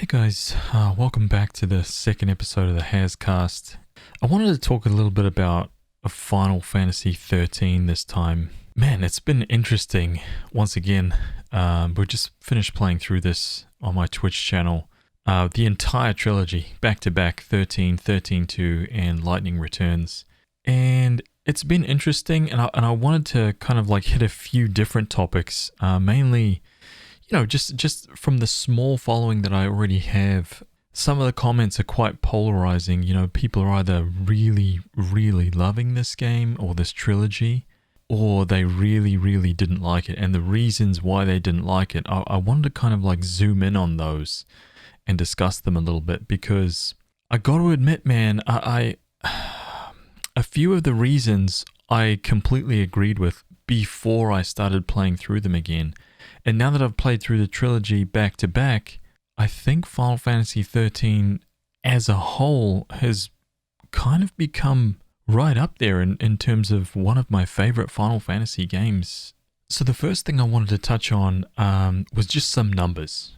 Hey guys, welcome back to the second episode of the HazCast. I wanted to talk a little bit about a Final Fantasy XIII this time. Man, it's been interesting. Once again, we just finished playing through this on my Twitch channel. The entire trilogy, back to back, 13, 13-2, and Lightning Returns. And it's been interesting, and I wanted to kind of like hit a few different topics, mainly just from the small following that I already have. Some of the comments are quite polarizing. People are either really, really loving this game or this trilogy, or they really, really didn't like it. And the reasons why they didn't like it, I wanted to kind of like zoom in on those and discuss them a little bit, because I got to admit, man, a few of the reasons I completely agreed with before I started playing through them again. And now that I've played through the trilogy back to back, I think Final Fantasy XIII as a whole has kind of become right up there in terms of one of my favorite Final Fantasy games. So the first thing I wanted to touch on was just some numbers.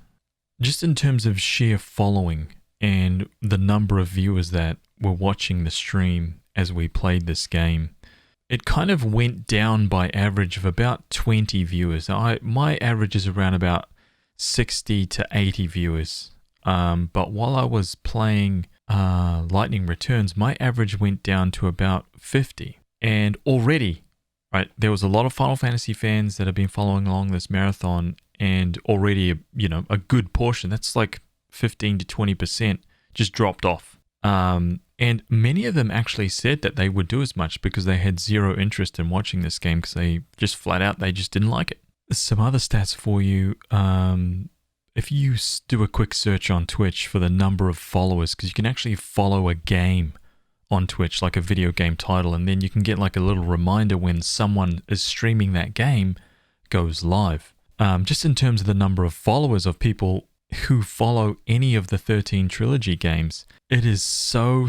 Just in terms of sheer following and the number of viewers that were watching the stream as we played this game. It kind of went down by average of about 20 viewers. My average is around about 60 to 80 viewers. But while I was playing Lightning Returns, my average went down to about 50. And already, right, there was a lot of Final Fantasy fans that have been following along this marathon, and already, a good portion, that's like 15 to 20% just dropped off. And many of them actually said that they would do as much because they had zero interest in watching this game, because they just flat out, they just didn't like it. Some other stats for you. If you do a quick search on Twitch for the number of followers, because you can actually follow a game on Twitch, like a video game title, and then you can get like a little reminder when someone is streaming that game goes live. Just in terms of the number of followers of people who follow any of the 13 Trilogy games, it is so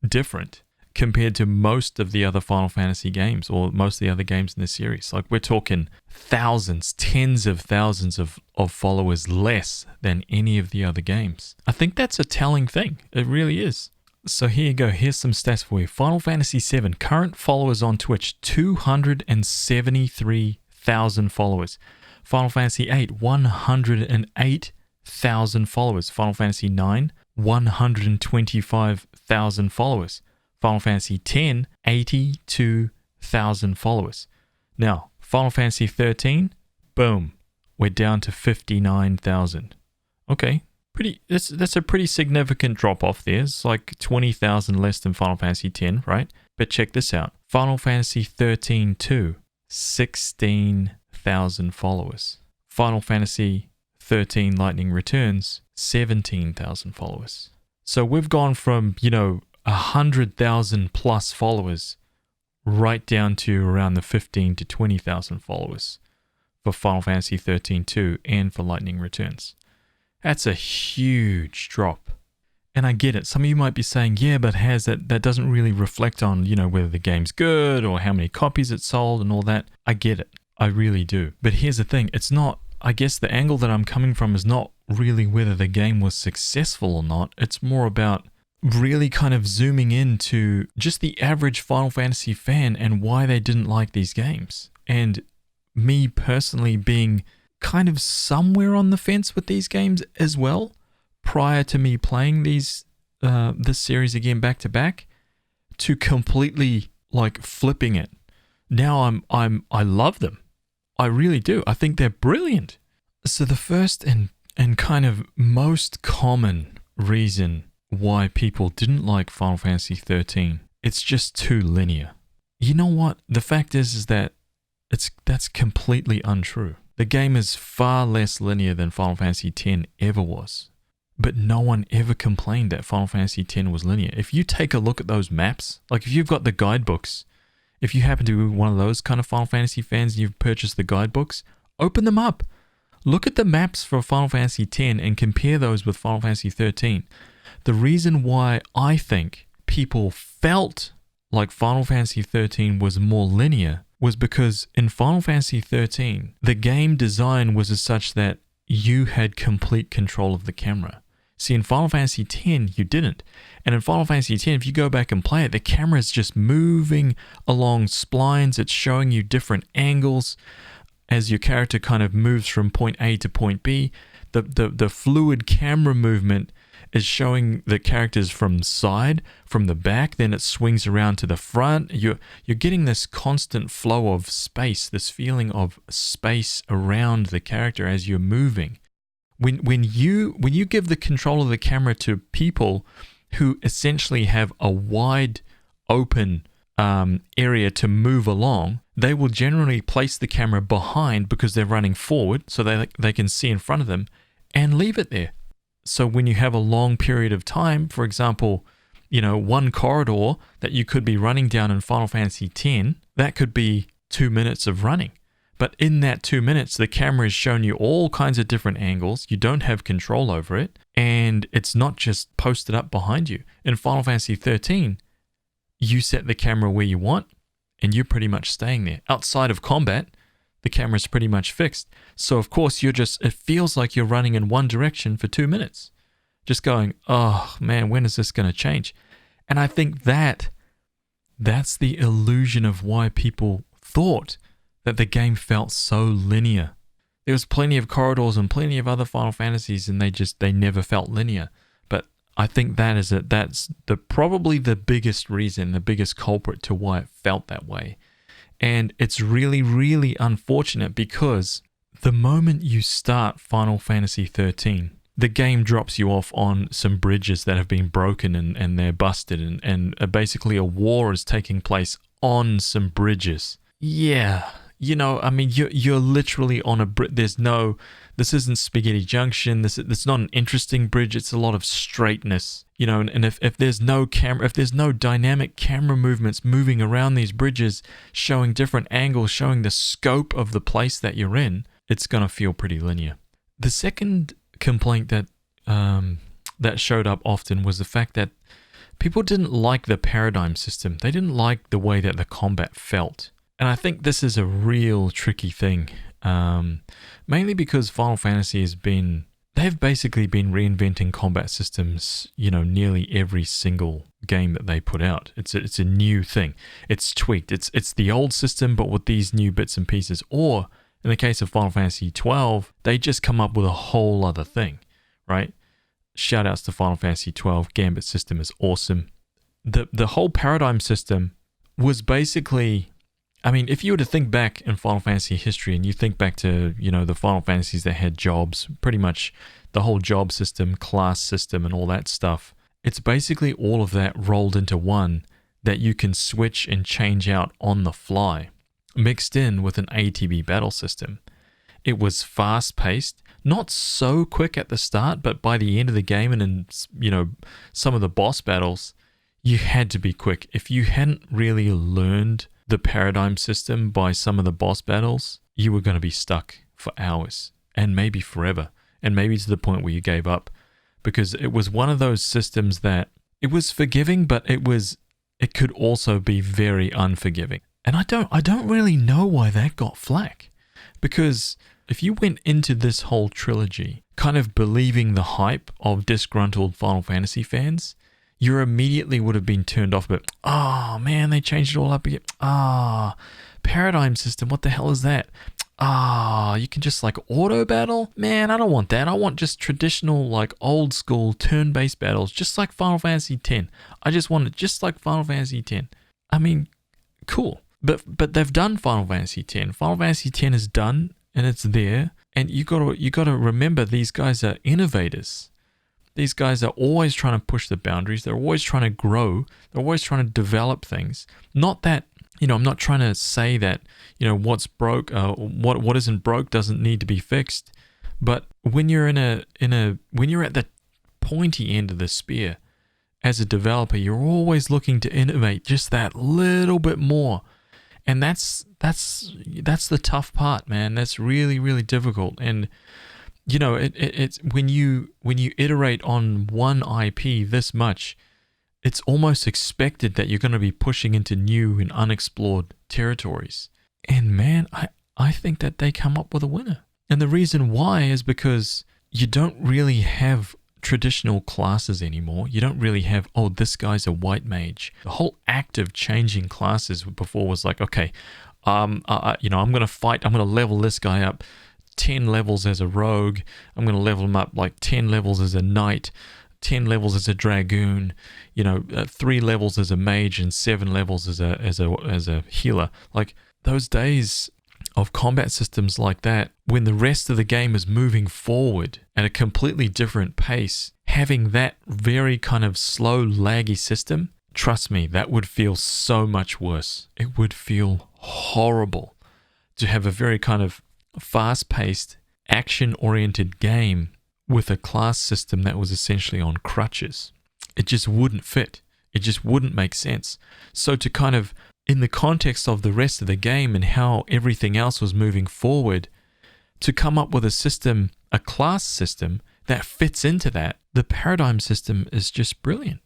different compared to most of the other Final Fantasy games, or most of the other games in the series. Like, we're talking thousands, tens of thousands of followers less than any of the other games. I think that's a telling thing. It really is. So here you go. Here's some stats for you. Final Fantasy VII, current followers on Twitch, 273,000 followers. Final Fantasy VIII, 108,000 followers. Final Fantasy IX, 125,000 followers. Final Fantasy X, 82,000 followers. Now, Final Fantasy XIII, boom, we're down to 59,000. Okay, that's a pretty significant drop off there. It's like 20,000 less than Final Fantasy X, right? But check this out. Final Fantasy XIII 2, 16,000 followers. Final Fantasy XIII Lightning Returns, 17,000 followers. So we've gone from, 100,000 plus followers right down to around the 15 to 20,000 followers for Final Fantasy XIII 2 and for Lightning Returns. That's a huge drop. And I get it. Some of you might be saying, yeah, but that doesn't really reflect on, whether the game's good or how many copies it sold and all that. I get it. I really do. But here's the thing. It's not, I guess the angle that I'm coming from is not really whether the game was successful or not. It's more about really kind of zooming into just the average Final Fantasy fan and why they didn't like these games. And me personally being kind of somewhere on the fence with these games as well, prior to me playing this series again back to back, to completely like flipping it. Now I love them. I really do. I think they're brilliant. So the first and kind of most common reason why people didn't like Final Fantasy XIII, it's just too linear. You know what? The fact is that that's completely untrue. The game is far less linear than Final Fantasy X ever was. But no one ever complained that Final Fantasy X was linear. If you take a look at those maps, like if you've got the guidebooks, if you happen to be one of those kind of Final Fantasy fans and you've purchased the guidebooks, open them up. Look at the maps for Final Fantasy X and compare those with Final Fantasy XIII. The reason why I think people felt like Final Fantasy XIII was more linear was because in Final Fantasy XIII, the game design was as such that you had complete control of the camera. See, in Final Fantasy X, you didn't. And in Final Fantasy X, if you go back and play it, the camera is just moving along splines. It's showing you different angles as your character kind of moves from point A to point B. The fluid camera movement is showing the characters from the side, from the back, then it swings around to the front. You're getting this constant flow of space, this feeling of space around the character as you're moving. When you give the control of the camera to people who essentially have a wide open area to move along, they will generally place the camera behind because they're running forward so they can see in front of them and leave it there. So when you have a long period of time, for example, one corridor that you could be running down in Final Fantasy X, that could be 2 minutes of running. But in that 2 minutes, the camera has shown you all kinds of different angles. You don't have control over it. And it's not just posted up behind you. In Final Fantasy XIII, you set the camera where you want, and you're pretty much staying there. Outside of combat, the camera's pretty much fixed. So, of course, it feels like you're running in one direction for 2 minutes. Just going, oh, man, when is this going to change? And I think that's the illusion of why people thought that the game felt so linear. There was plenty of corridors and plenty of other Final Fantasies, and they never felt linear. But I think that's probably the biggest reason, the biggest culprit to why it felt that way. And it's really, really unfortunate because the moment you start Final Fantasy XIII, the game drops you off on some bridges that have been broken and they're busted, and basically a war is taking place on some bridges. Yeah. You're literally on a bridge. This isn't Spaghetti Junction. It's not an interesting bridge. It's a lot of straightness, and if there's no camera, if there's no dynamic camera movements moving around these bridges, showing different angles, showing the scope of the place that you're in, it's going to feel pretty linear. The second complaint that showed up often was the fact that people didn't like the paradigm system. They didn't like the way that the combat felt. And I think this is a real tricky thing, mainly because Final Fantasy they've basically been reinventing combat systems, nearly every single game that they put out. It's a new thing. It's tweaked. It's the old system, but with these new bits and pieces. Or in the case of Final Fantasy XII, they just come up with a whole other thing, right? Shout outs to Final Fantasy XII. Gambit system is awesome. The whole paradigm system was basically... if you were to think back in Final Fantasy history and you think back to, the Final Fantasies that had jobs, pretty much the whole job system, class system, and all that stuff, it's basically all of that rolled into one that you can switch and change out on the fly, mixed in with an ATB battle system. It was fast-paced, not so quick at the start, but by the end of the game and in, some of the boss battles, you had to be quick. If you hadn't really learned the paradigm system by some of the boss battles, you were going to be stuck for hours and maybe forever, and maybe to the point where you gave up, because it was one of those systems that it was forgiving, but it could also be very unforgiving. And I don't really know why that got flack, because if you went into this whole trilogy kind of believing the hype of disgruntled Final Fantasy fans, you immediately would have been turned off, but, oh man, they changed it all up again. Paradigm system, what the hell is that? You can just auto battle? Man, I don't want that. I want just traditional, old school turn-based battles, just like Final Fantasy X. I just want it just like Final Fantasy X. Cool. But they've done Final Fantasy X. Final Fantasy X is done, and it's there. And you gotta remember, these guys are innovators. These guys are always trying to push the boundaries. They're always trying to grow. They're always trying to develop things. Not that, I'm not trying to say that, what's broke, what isn't broke doesn't need to be fixed. But when you're when you're at the pointy end of the spear, as a developer, you're always looking to innovate just that little bit more. And that's the tough part, man. That's really, really difficult. And it's when you iterate on one IP this much, it's almost expected that you're going to be pushing into new and unexplored territories. And man, I think that they come up with a winner. And the reason why is because you don't really have traditional classes anymore. You don't really have, oh, this guy's a white mage. The whole act of changing classes before was like, okay, I'm going to fight. I'm going to level this guy up 10 levels as a rogue. I'm going to level him up like 10 levels as a knight, 10 levels as a dragoon, 3 levels as a mage, and 7 levels as a healer. Like those days of combat systems like that, when the rest of the game is moving forward at a completely different pace, having that very kind of slow, laggy system, trust me, that would feel so much worse. It would feel horrible to have a very kind of fast-paced, action-oriented game with a class system that was essentially on crutches. It just wouldn't fit. It just wouldn't make sense. So to kind of, in the context of the rest of the game and how everything else was moving forward, to come up with a system, a class system that fits into that, the paradigm system is just brilliant.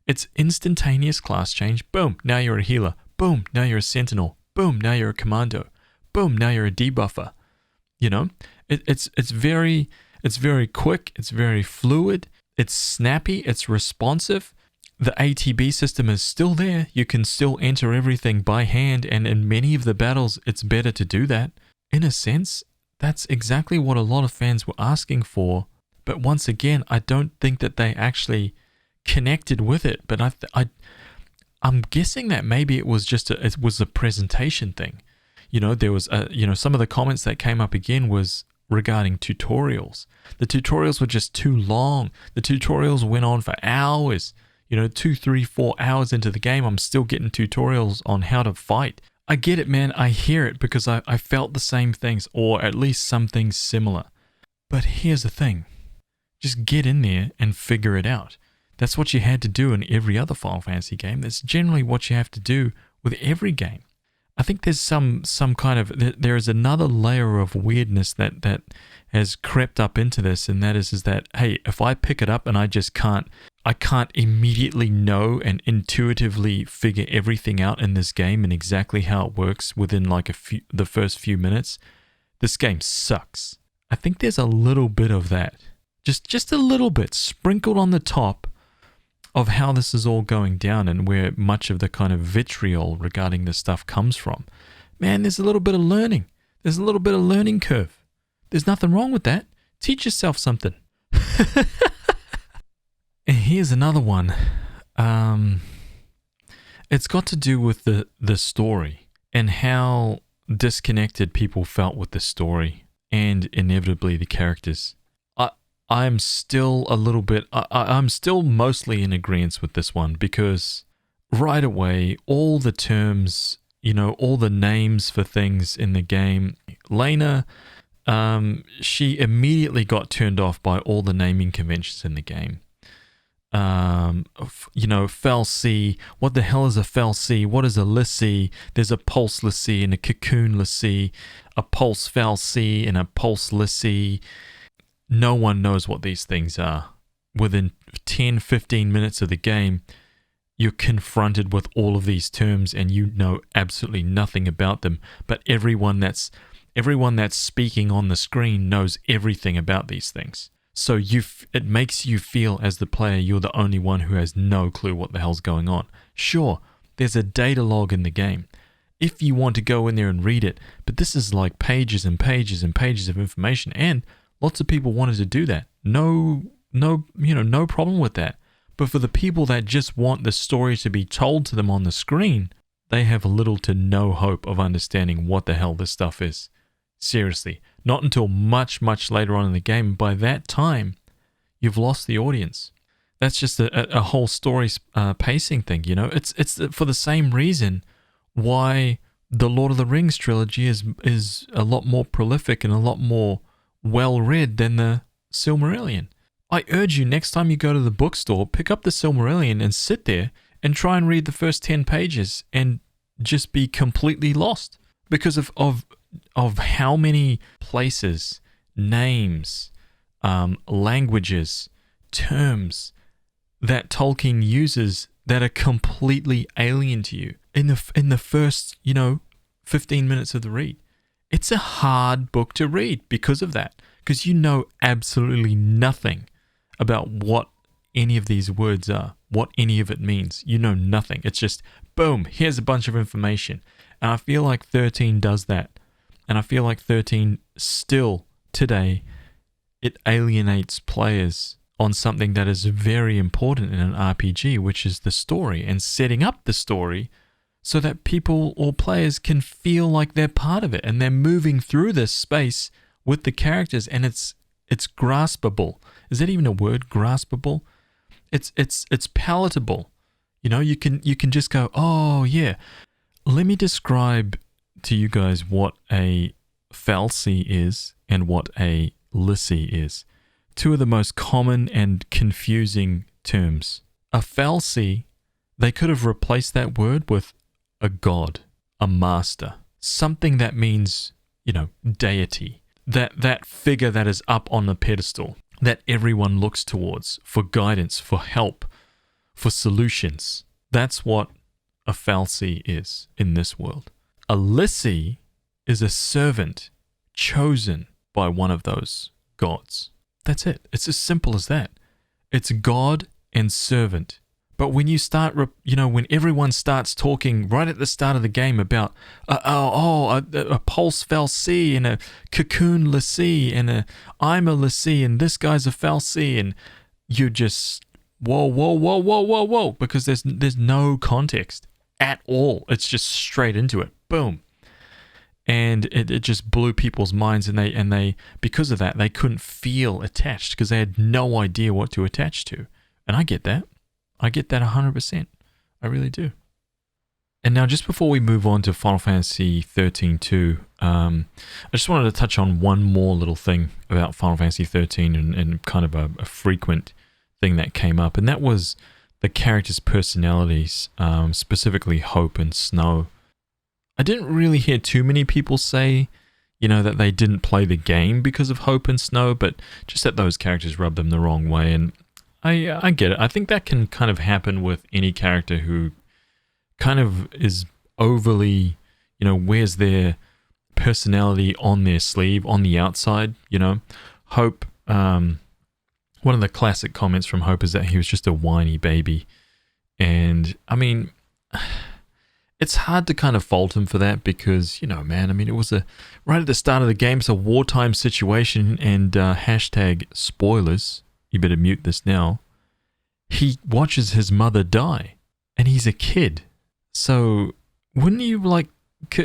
It's instantaneous class change. Boom, now you're a healer. Boom, now you're a sentinel. Boom, now you're a commando. Boom, now you're a debuffer. It's very quick. It's very fluid. It's snappy. It's responsive. The ATB system is still there. You can still enter everything by hand, and in many of the battles, it's better to do that. In a sense, that's exactly what a lot of fans were asking for. But once again, I don't think that they actually connected with it. But I'm guessing that maybe it was a presentation thing. There was some of the comments that came up again was regarding tutorials. The tutorials were just too long. The tutorials went on for hours. 2, 3, 4 hours into the game, I'm still getting tutorials on how to fight. I get it, man. I hear it because I felt the same things, or at least some things similar. But here's the thing. Just get in there and figure it out. That's what you had to do in every other Final Fantasy game. That's generally what you have to do with every game. I think there's some kind of, there is another layer of weirdness that has crept up into this, and that is that, hey, if I pick it up and I can't immediately know and intuitively figure everything out in this game and exactly how it works within like the first few minutes, this game sucks. I think there's a little bit of that. Just a little bit sprinkled on the top of how this is all going down and where much of the kind of vitriol regarding this stuff comes from. Man, there's a little bit of learning. There's a little bit of learning curve. There's nothing wrong with that. Teach yourself something. And here's another one. It's got to do with the story and how disconnected people felt with the story and inevitably the characters. I'm still a little bit, I'm still mostly in agreement with this one because right away, all the terms, all the names for things in the game, Lena, she immediately got turned off by all the naming conventions in the game. Fel C, what the hell is a Fel C? What is a Lissi? There's a Pulse Lissi and a Cocoon Lissi, a Pulse Fel C and a Pulse Lissi. No one knows what these things are. Within 10, 15 minutes of the game, you're confronted with all of these terms and you know absolutely nothing about them. But everyone that's speaking on the screen knows everything about these things. So it makes you feel as the player you're the only one who has no clue what the hell's going on. Sure, there's a data log in the game if you want to go in there and read it, but this is like pages and pages and pages of information, and lots of people wanted to do that. No problem with that. But for the people that just want the story to be told to them on the screen, they have little to no hope of understanding what the hell this stuff is. Seriously, not until much, much later on in the game. By that time, you've lost the audience. That's just a whole story pacing thing, It's for the same reason why the Lord of the Rings trilogy is a lot more prolific and a lot more well-read than the Silmarillion. I urge you, next time you go to the bookstore, pick up the Silmarillion and sit there and try and read the first 10 pages and just be completely lost because of how many places, names, languages, terms that Tolkien uses that are completely alien to you in the first 15 minutes of the read. It's a hard book to read because of that, because you know absolutely nothing about what any of these words are, what any of it means. You know nothing. It's just, boom, here's a bunch of information. And I feel like 13 does that. And I feel like 13 still today, it alienates players on something that is very important in an RPG, which is the story and setting up the story so that people or players can feel like they're part of it and they're moving through this space with the characters, and it's graspable. Is that even a word? Graspable? It's palatable. You know, you can just go, oh yeah. Let me describe to you guys what a fal'Cie is and what a ly'Cie is. Two of the most common and confusing terms. A fal'Cie, they could have replaced that word with a god, a master, something that means, you know, deity. That figure that is up on the pedestal that everyone looks towards for guidance, for help, for solutions. That's what a fal'Cie is in this world. A ly'Cie is a servant chosen by one of those gods. That's it. It's as simple as that. It's God and servant. But when you start, when everyone starts talking right at the start of the game about, a pulse fal'Cie and a cocoon ly'Cie and I'm a ly'Cie and this guy's a fal'Cie, and you just, whoa, because there's no context at all. It's just straight into it. Boom. And it just blew people's minds, and they because of that, they couldn't feel attached because they had no idea what to attach to. And I get that. I get that 100%. I really do. And now, just before we move on to Final Fantasy XIII 2, I just wanted to touch on one more little thing about Final Fantasy XIII and kind of a frequent thing that came up, and that was the characters' personalities, specifically Hope and Snow. I didn't really hear too many people say, that they didn't play the game because of Hope and Snow, but just that those characters rubbed them the wrong way. And I get it. I think that can kind of happen with any character who kind of is overly, wears their personality on their sleeve, on the outside, Hope, one of the classic comments from Hope is that he was just a whiny baby. And, I mean, it's hard to kind of fault him for that because, it was right at the start of the game, it's a wartime situation, and hashtag spoilers, you better mute this now. He watches his mother die, and he's a kid. So, wouldn't you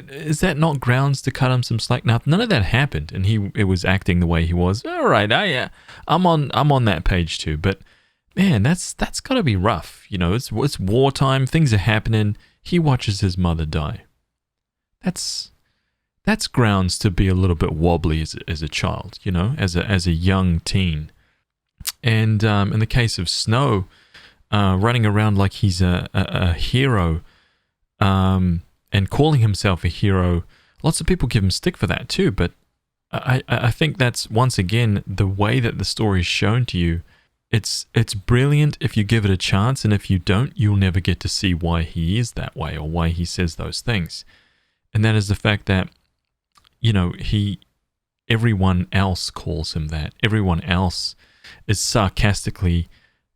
is that not grounds to cut him some slack? Now, none of that happened, and it was acting the way he was. All right, I'm on that page too. But man, that's got to be rough. It's wartime. Things are happening. He watches his mother die. That's grounds to be a little bit wobbly as a child. As a young teen. And in the case of Snow, running around like he's a hero, and calling himself a hero, lots of people give him stick for that too. But I think that's, once again, the way that the story is shown to you. It's brilliant if you give it a chance, and if you don't, you'll never get to see why he is that way or why he says those things. And that is the fact that, everyone else calls him that. Everyone else is sarcastically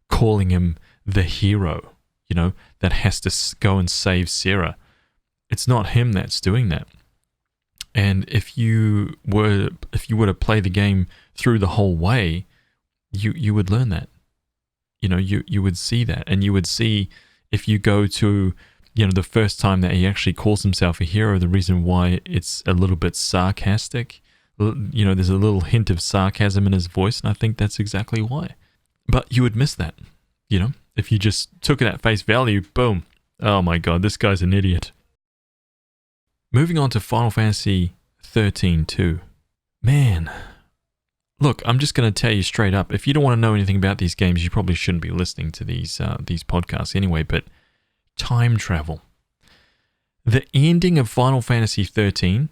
calling him the hero, that has to go and save Sarah. It's not him that's doing that. And if you were to play the game through the whole way, you would learn that. You would see that, and you would see, if you go to, the first time that he actually calls himself a hero, the reason why it's a little bit sarcastic. There's a little hint of sarcasm in his voice, and I think that's exactly why. But you would miss that, if you just took it at face value, boom. Oh my God, this guy's an idiot. Moving on to Final Fantasy XIII 2. Man, look, I'm just going to tell you straight up, if you don't want to know anything about these games, you probably shouldn't be listening to these podcasts anyway, but time travel. The ending of Final Fantasy XIII,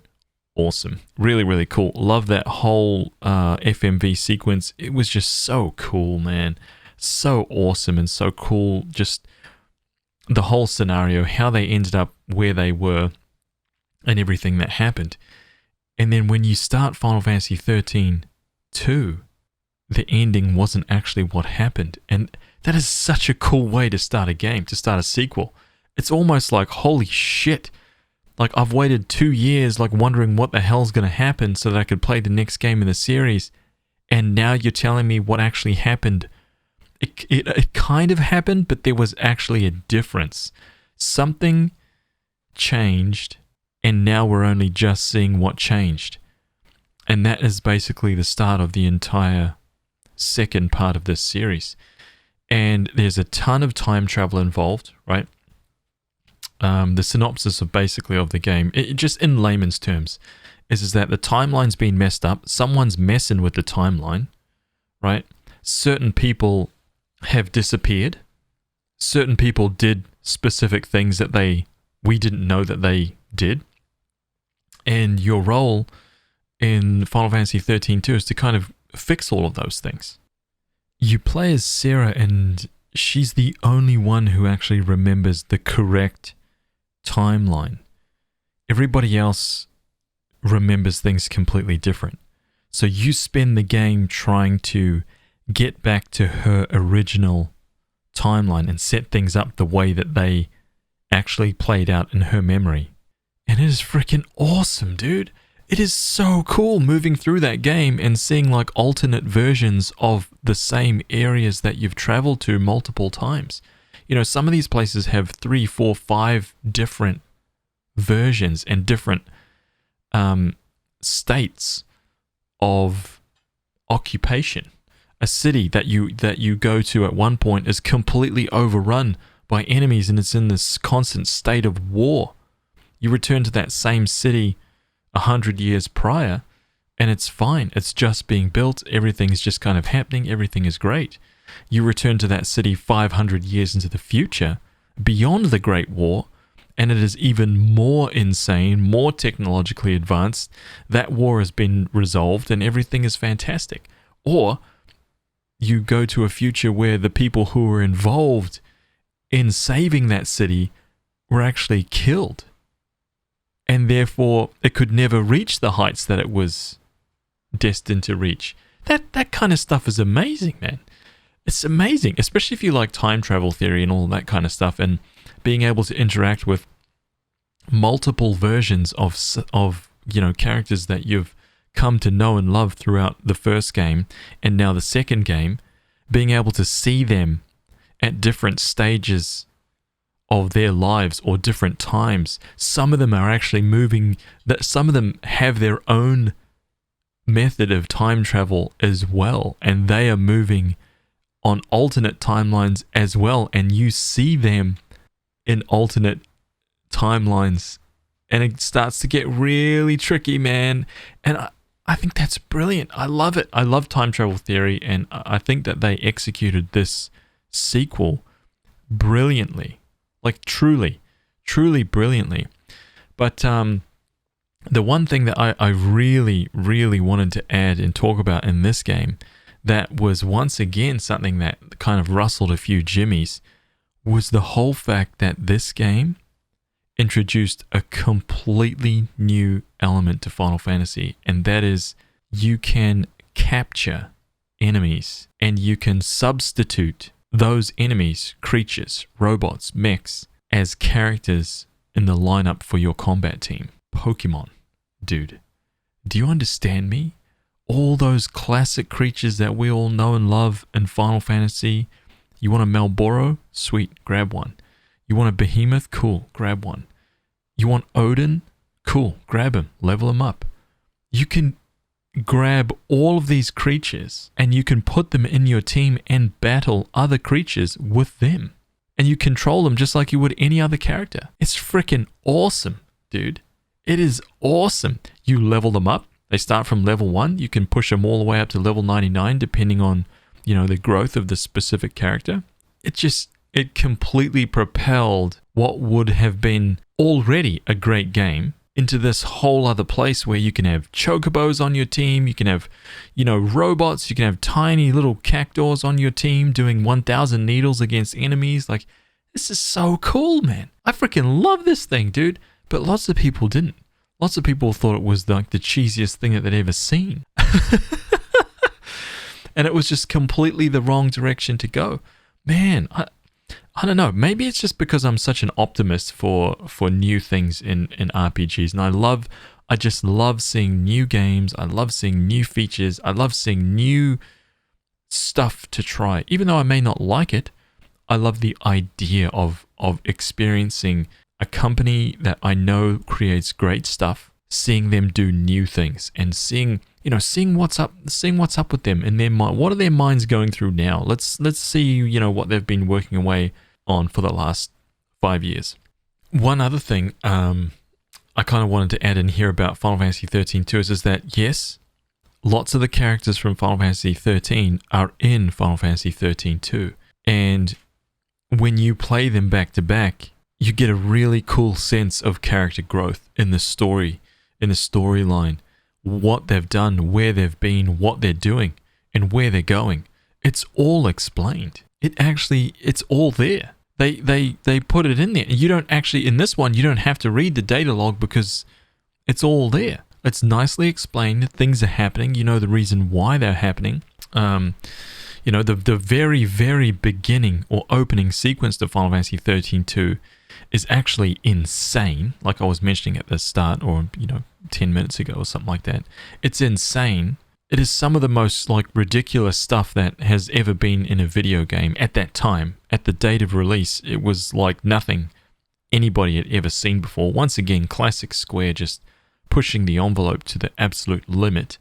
awesome. Really, really cool. Love that whole FMV sequence. It was just so cool, man. So awesome and so cool. Just the whole scenario, how they ended up where they were, and everything that happened. And then when you start Final Fantasy XIII 2, the ending wasn't actually what happened. And that is such a cool way to start a game, to start a sequel. It's almost like, holy shit. Like, I've waited 2 years, like, wondering what the hell's going to happen so that I could play the next game in the series. And now you're telling me what actually happened. It kind of happened, but there was actually a difference. Something changed, and now we're only just seeing what changed. And that is basically the start of the entire second part of this series. And there's a ton of time travel involved, right? The synopsis of basically of the game, just in layman's terms, is that the timeline's been messed up. Someone's messing with the timeline, right? Certain people have disappeared. Certain people did specific things that we didn't know that they did. And your role in Final Fantasy XIII 2 is to kind of fix all of those things. You play as Sarah, and she's the only one who actually remembers the correct timeline. Everybody else remembers things completely different. So you spend the game trying to get back to her original timeline and set things up the way that they actually played out in her memory. And it is freaking awesome, dude. It is so cool moving through that game and seeing like alternate versions of the same areas that you've traveled to multiple times. You know, some of these places have 3, 4, 5 different versions and different states of occupation. A city that you go to at one point is completely overrun by enemies, and it's in this constant state of war. You return to that same city 100 years prior, and it's fine. It's just being built. Everything's just kind of happening. Everything is great. You return to that city 500 years into the future, beyond the Great War, and it is even more insane, more technologically advanced. That war has been resolved, and everything is fantastic. Or you go to a future where the people who were involved in saving that city were actually killed. And therefore, it could never reach the heights that it was destined to reach. That kind of stuff is amazing, man. It's amazing, especially if you like time travel theory and all that kind of stuff, and being able to interact with multiple versions of characters that you've come to know and love throughout the first game and now the second game, being able to see them at different stages of their lives or different times. Some of them are actually moving, that some of them have their own method of time travel as well, and they are moving on alternate timelines as well, and you see them in alternate timelines, and it starts to get really tricky, man. And I think that's brilliant. I love it. I love time travel theory, and I think that they executed this sequel brilliantly. Like truly brilliantly. But the one thing that I really, really wanted to add and talk about in this game that was once again something that kind of rustled a few jimmies was the whole fact that this game introduced a completely new element to Final Fantasy, and that is you can capture enemies and you can substitute those enemies, creatures, robots, mechs, as characters in the lineup for your combat team. Pokemon, dude. Do you understand me? All those classic creatures that we all know and love in Final Fantasy. You want a Malboro? Sweet, grab one. You want a Behemoth? Cool, grab one. You want Odin? Cool, grab him, level him up. You can grab all of these creatures and you can put them in your team and battle other creatures with them. And you control them just like you would any other character. It's freaking awesome, dude. It is awesome. You level them up. They start from level 1. You can push them all the way up to level 99 depending on, the growth of the specific character. It completely propelled what would have been already a great game into this whole other place where you can have chocobos on your team, you can have, robots, you can have tiny little cactuars on your team doing 1,000 needles against enemies. Like, this is so cool, man. I freaking love this thing, dude. But lots of people didn't. Lots of people thought it was like the cheesiest thing that they'd ever seen. And it was just completely the wrong direction to go. Man, I don't know. Maybe it's just because I'm such an optimist for new things in RPGs. And I just love seeing new games. I love seeing new features. I love seeing new stuff to try. Even though I may not like it, I love the idea of experiencing a company that I know creates great stuff, seeing them do new things and seeing what's up with them in their mind. What are their minds going through now? Let's see, what they've been working away on for the last 5 years. One other thing I kind of wanted to add in here about Final Fantasy XIII too is that yes, lots of the characters from Final Fantasy XIII are in Final Fantasy XIII too. And when you play them back to back, you get a really cool sense of character growth in the story, in the storyline, what they've done, where they've been, what they're doing, and where they're going. It's all explained. It's all there. They put it in there. You don't actually, in this one, you don't have to read the data log because it's all there. It's nicely explained. Things are happening. You know the reason why they're happening. The very, very beginning or opening sequence to Final Fantasy XIII 2 is actually insane. Like I was mentioning at the start, or 10 minutes ago or something like that. It's insane. It is some of the most ridiculous stuff that has ever been in a video game at that time. At the date of release, it was like nothing anybody had ever seen before. Once again, classic Square, just pushing the envelope to the absolute limit.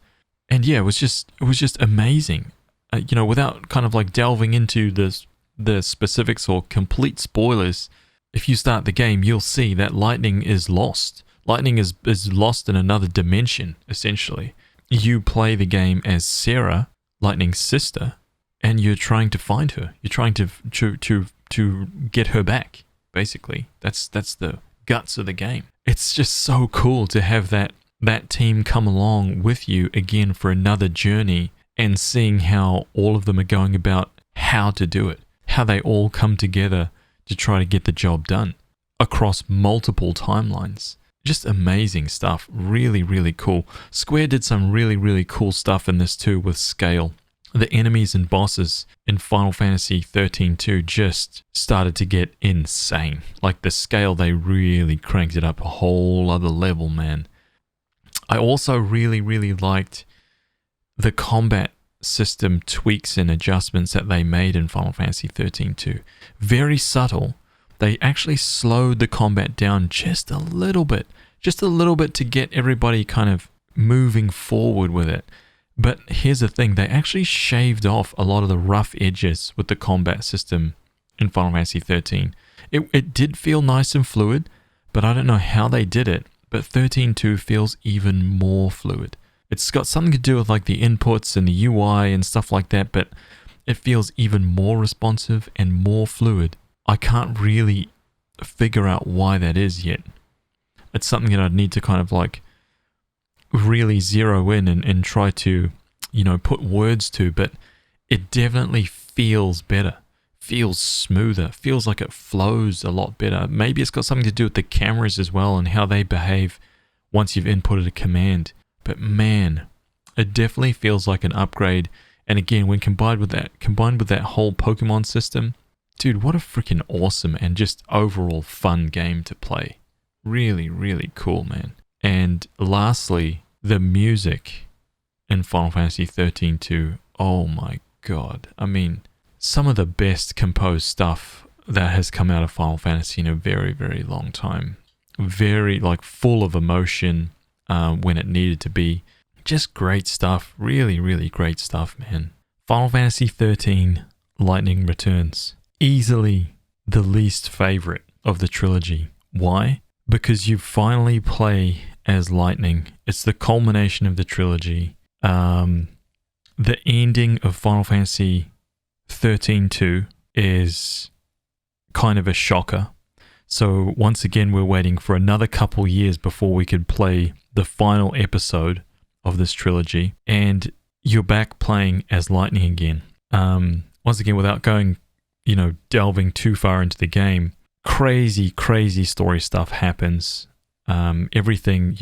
And yeah, it was just amazing. Without kind of delving into the specifics or complete spoilers, if you start the game, you'll see that Lightning is lost. Lightning is lost in another dimension, essentially. You play the game as Sarah, Lightning's sister, and you're trying to find her. You're trying to get her back, basically. That's the guts of the game. It's just so cool to have that team come along with you again for another journey, and seeing how all of them are going about how to do it, how they all come together to try to get the job done across multiple timelines. Just amazing stuff. Really, really cool. Square did some really, really cool stuff in this too with scale. The enemies and bosses in Final Fantasy XIII 2 just started to get insane. Like the scale, they really cranked it up a whole other level, man. I also really, really liked the combat system tweaks and adjustments that they made in Final Fantasy XIII 2. Very subtle. They actually slowed the combat down just a little bit to get everybody kind of moving forward with it. But here's the thing, they actually shaved off a lot of the rough edges with the combat system in Final Fantasy XIII. It did feel nice and fluid, but I don't know how they did it, but 13.2 feels even more fluid. It's got something to do with the inputs and the UI and stuff like that, but it feels even more responsive and more fluid. I can't really figure out why that is yet. It's something that I'd need to kind of really zero in and try to, put words to, but it definitely feels better, feels smoother, feels like it flows a lot better. Maybe it's got something to do with the cameras as well and how they behave once you've inputted a command. But man, it definitely feels like an upgrade. And again, when combined with that whole Pokemon system, dude, what a freaking awesome and just overall fun game to play. Really, really cool, man. And lastly, the music in Final Fantasy XIII 2. Oh my god. I mean, some of the best composed stuff that has come out of Final Fantasy in a very, very long time. Very, full of emotion when it needed to be. Just great stuff. Really, really great stuff, man. Final Fantasy XIII Lightning Returns. Easily the least favorite of the trilogy. Why? Because you finally play as Lightning. It's the culmination of the trilogy. The ending of Final Fantasy XIII 2 is kind of a shocker. So once again, we're waiting for another couple years before we could play the final episode of this trilogy. And you're back playing as Lightning again. Once again, without going delving too far into the game, crazy story stuff happens Everything,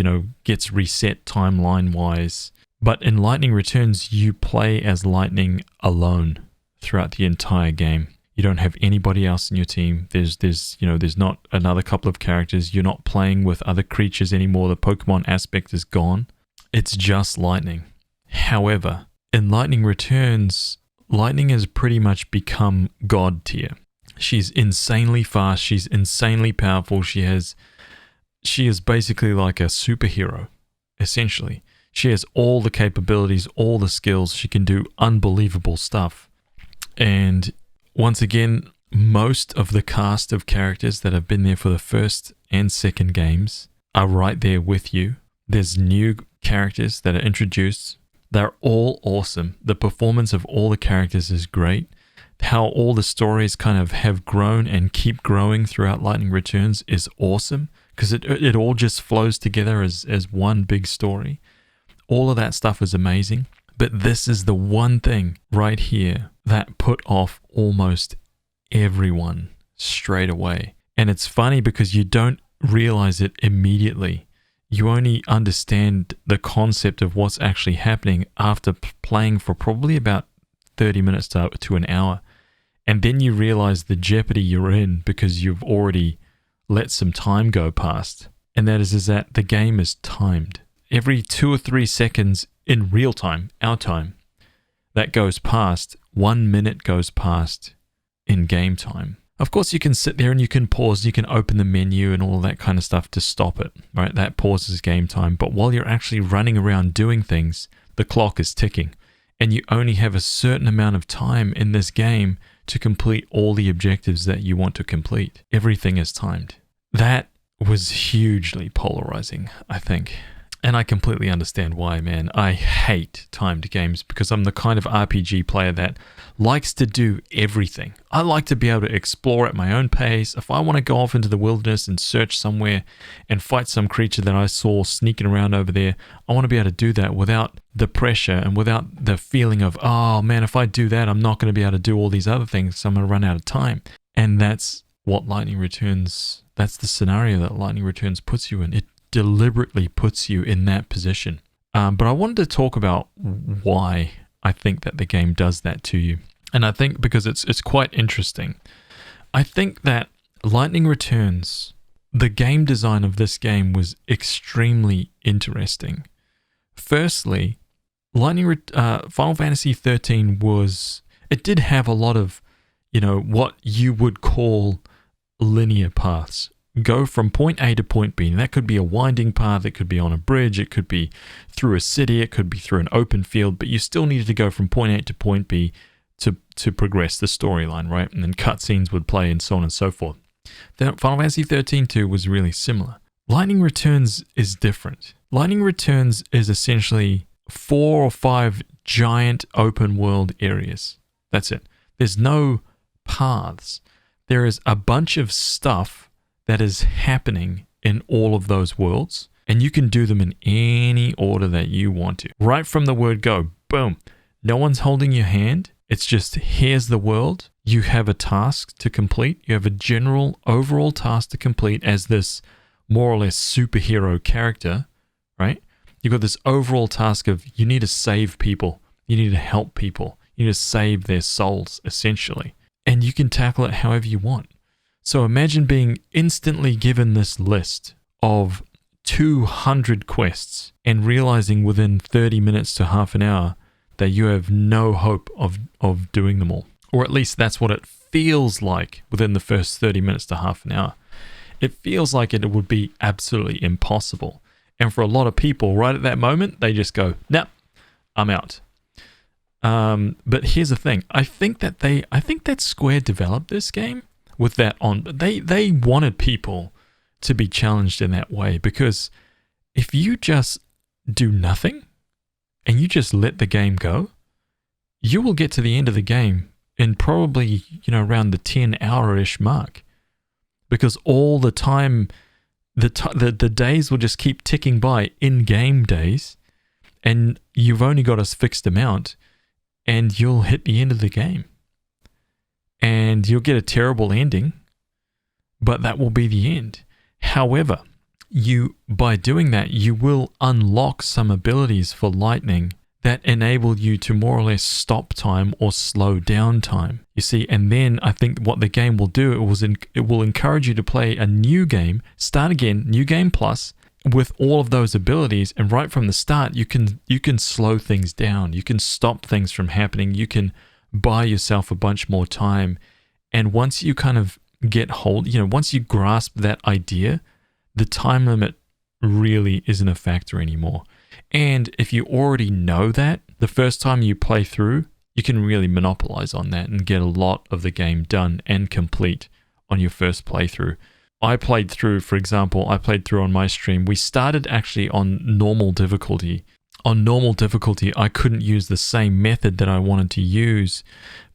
gets reset timeline-wise. But in Lightning Returns, you play as Lightning alone throughout the entire game. You don't have anybody else in your team. There's not another couple of characters. You're not playing with other creatures anymore. The Pokemon aspect is gone. It's just Lightning. However, in Lightning Returns, Lightning has pretty much become God tier. She's insanely fast. She's insanely powerful. She is basically like a superhero, essentially. She has all the capabilities, all the skills. She can do unbelievable stuff. And once again, most of the cast of characters that have been there for the first and second games are right there with you. There's new characters that are introduced. They're all awesome. The performance of all the characters is great. How all the stories kind of have grown and keep growing throughout Lightning Returns is awesome, because it all just flows together as one big story. All of that stuff is amazing. But this is the one thing right here that put off almost everyone straight away. And it's funny because you don't realize it immediately. You only understand the concept of what's actually happening after playing for probably about 30 minutes to an hour. And then you realize the jeopardy you're in because you've already let some time go past. And that is that the game is timed. Every 2 or 3 seconds in real time, our time, that goes past, 1 minute goes past in game time. Of course, you can sit there and you can pause, you can open the menu and all that kind of stuff to stop it, right? That pauses game time. But while you're actually running around doing things, the clock is ticking. And you only have a certain amount of time in this game to complete all the objectives that you want to complete. Everything is timed. That was hugely polarizing, I think. And I completely understand why, man. I hate timed games because I'm the kind of RPG player that likes to do everything. I like to be able to explore at my own pace. If I want to go off into the wilderness and search somewhere and fight some creature that I saw sneaking around over there, I want to be able to do that without the pressure and without the feeling of, oh man, if I do that, I'm not going to be able to do all these other things, so I'm going to run out of time. And that's what Lightning Returns, that's the scenario that Lightning Returns puts you in. It deliberately puts you in that position. But I wanted to talk about why I think that the game does that to you. And I think because it's quite interesting. I think that Lightning Returns, the game design of this game was extremely interesting. Firstly, Final Fantasy XIII it did have a lot of, what you would call linear paths. Go from point A to point B. And that could be a winding path, it could be on a bridge, it could be through a city, it could be through an open field, but you still needed to go from point A to point B to progress the storyline, right? And then cutscenes would play and so on and so forth. Then Final Fantasy XIII 2 was really similar. Lightning Returns is different. Lightning Returns is essentially 4 or 5 giant open world areas. That's it. There's no paths. There is a bunch of stuff that is happening in all of those worlds, and you can do them in any order that you want to. Right from the word go, boom. No one's holding your hand. It's just, here's the world. You have a task to complete. You have a general overall task to complete as this more or less superhero character, right? You've got this overall task of you need to save people. You need to help people. You need to save their souls, essentially. And you can tackle it however you want. So imagine being instantly given this list of 200 quests and realizing within 30 minutes to half an hour that you have no hope of doing them all. Or at least that's what it feels like within the first 30 minutes to half an hour. It feels like it would be absolutely impossible. And for a lot of people, right at that moment, they just go, nah, I'm out. But here's the thing. I think that Square developed this game with that on. They wanted people to be challenged in that way, because if you just do nothing and you just let the game go, you will get to the end of the game in probably, around the 10-hour-ish mark, because all the time, the days will just keep ticking by, in-game days, and you've only got a fixed amount, and you'll hit the end of the game. And you'll get a terrible ending, but that will be the end. However, by doing that, you will unlock some abilities for Lightning that enable you to more or less stop time or slow down time. You see, and then I think what the game will do, it will encourage you to play a new game, start again, new game plus, with all of those abilities, and right from the start, you can slow things down, you can stop things from happening, you can buy yourself a bunch more time, and once you kind of get hold, once you grasp that idea, the time limit really isn't a factor anymore. And if you already know that, the first time you play through, you can really monopolize on that and get a lot of the game done and complete on your first playthrough. I played through on my stream. We started actually on normal difficulty. On normal difficulty, I couldn't use the same method that I wanted to use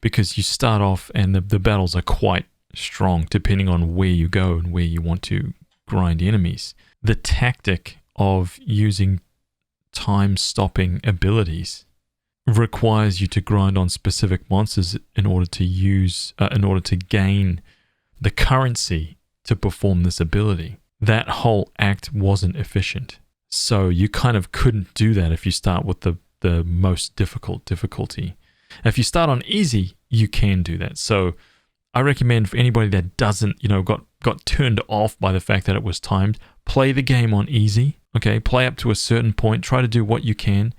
because you start off and the battles are quite strong depending on where you go and where you want to grind enemies. The tactic of using time-stopping abilities requires you to grind on specific monsters in order to gain the currency to perform this ability. That whole act wasn't efficient. So you kind of couldn't do that if you start with the most difficult difficulty. If you start on easy, you can do that. So I recommend for anybody that doesn't, got turned off by the fact that it was timed, play the game on easy. Okay, play up to a certain point, try to do what you can.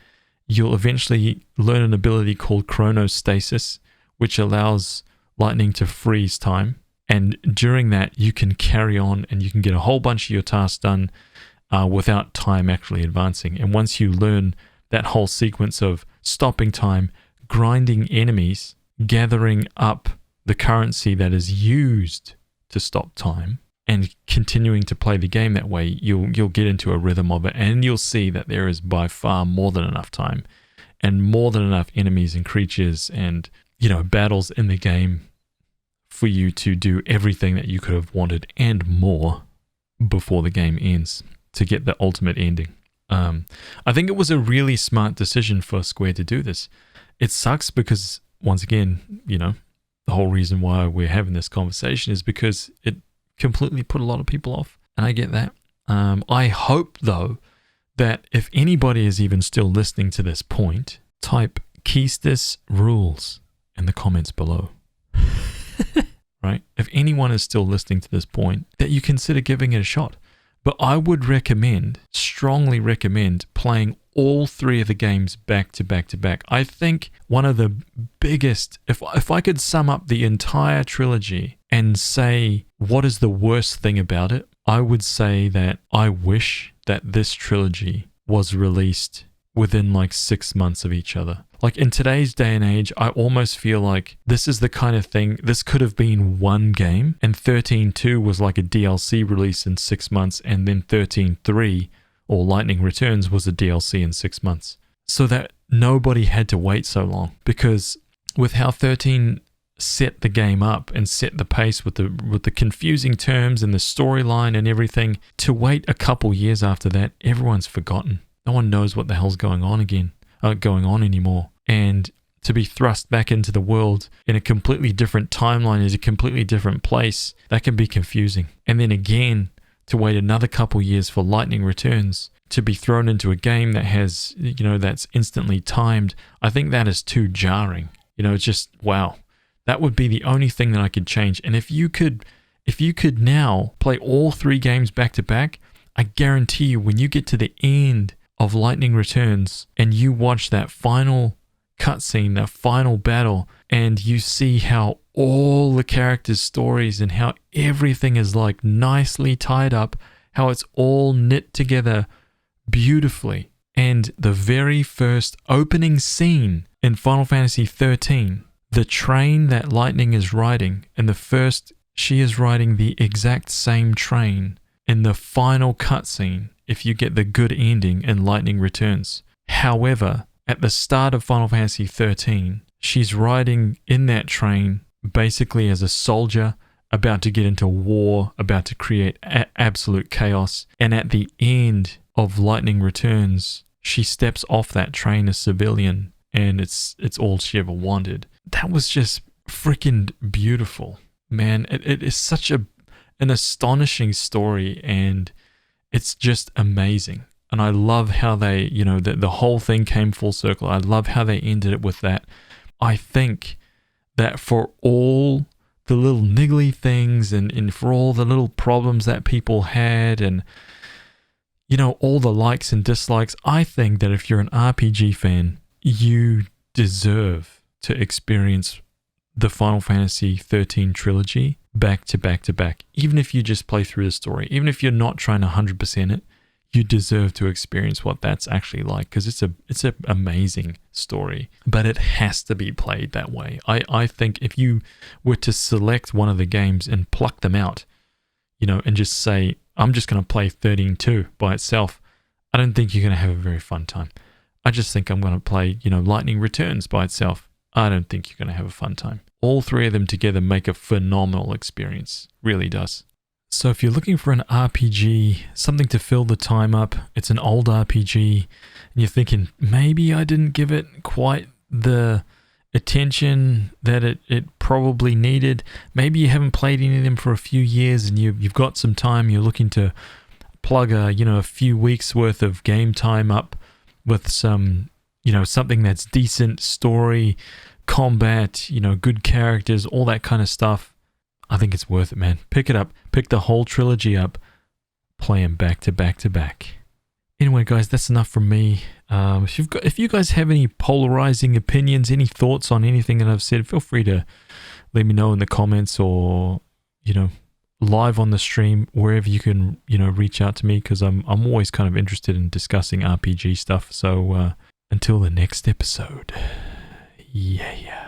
You'll eventually learn an ability called chronostasis, which allows Lightning to freeze time. And during that, you can carry on and you can get a whole bunch of your tasks done without time actually advancing. And once you learn that whole sequence of stopping time, grinding enemies, gathering up the currency that is used to stop time, and continuing to play the game that way, you'll get into a rhythm of it, and you'll see that there is by far more than enough time and more than enough enemies and creatures and battles in the game for you to do everything that you could have wanted and more before the game ends to get the ultimate ending. I think it was a really smart decision for Square to do this. It sucks because, once again, the whole reason why we're having this conversation is because it completely put a lot of people off, and I get that. I hope, though, that if anybody is even still listening to this point, type Keistis rules in the comments below. Right? If anyone is still listening to this point, that you consider giving it a shot. But I would strongly recommend playing all three of the games back to back to back. I think one of the biggest, if I could sum up the entire trilogy and say what is the worst thing about it, I would say that I wish that this trilogy was released within like 6 months of each other. Like in today's day and age, I almost feel like this is the kind of thing, this could have been one game, and 13.2 was like a DLC release in 6 months, and then 13.3 or Lightning Returns was a DLC in 6 months. So that nobody had to wait so long, because with how 13 set the game up and set the pace with the confusing terms and the storyline and everything, to wait a couple years after that, everyone's forgotten. No one knows what the hell's going on anymore. And to be thrust back into the world in a completely different timeline, is a completely different place, that can be confusing. And then again, to wait another couple years for Lightning Returns to be thrown into a game that has, that's instantly timed, I think that is too jarring. It's just, wow. That would be the only thing that I could change. And if you could now play all three games back to back, I guarantee you when you get to the end of Lightning Returns and you watch that final cutscene, that final battle, and you see how all the characters' stories and how everything is like nicely tied up, how it's all knit together beautifully. And the very first opening scene in Final Fantasy XIII, the train that Lightning is riding, and she is riding the exact same train in the final cutscene if you get the good ending in Lightning Returns. However, at the start of Final Fantasy XIII, she's riding in that train basically as a soldier about to get into war, about to create absolute chaos. And at the end of Lightning Returns, she steps off that train a civilian, and it's all she ever wanted. That was just freaking beautiful, man. It is such an astonishing story, and it's just amazing. And I love how they, you know, the whole thing came full circle. I love how they ended it with that. I think that for all the little niggly things and for all the little problems that people had and, you know, all the likes and dislikes, I think that if you're an RPG fan, you deserve to experience the Final Fantasy XIII Trilogy back to back to back. Even if you just play through the story, even if you're not trying to 100% it, you deserve to experience what that's actually like, because it's an amazing story. But it has to be played that way. I think if you were to select one of the games and pluck them out, you know, and just say, I'm just going to play 13-2 by itself, I don't think you're going to have a very fun time. I just think I'm going to play, you know, Lightning Returns by itself. I don't think you're going to have a fun time. All three of them together make a phenomenal experience. Really does. So if you're looking for an RPG, something to fill the time up, it's an old RPG, and you're thinking, maybe I didn't give it quite the attention that it probably needed. Maybe you haven't played any of them for a few years and you've got some time, you're looking to plug a few weeks worth of game time up with some, you know, something that's decent story, combat, you know, good characters, all that kind of stuff. I think it's worth it, man. Pick it up. Pick the whole trilogy up. Play them back to back to back. Anyway, guys, that's enough from me. If you guys have any polarizing opinions, any thoughts on anything that I've said, feel free to let me know in the comments or, you know, live on the stream, wherever you can, you know, reach out to me, because I'm always kind of interested in discussing RPG stuff. So until the next episode, yeah.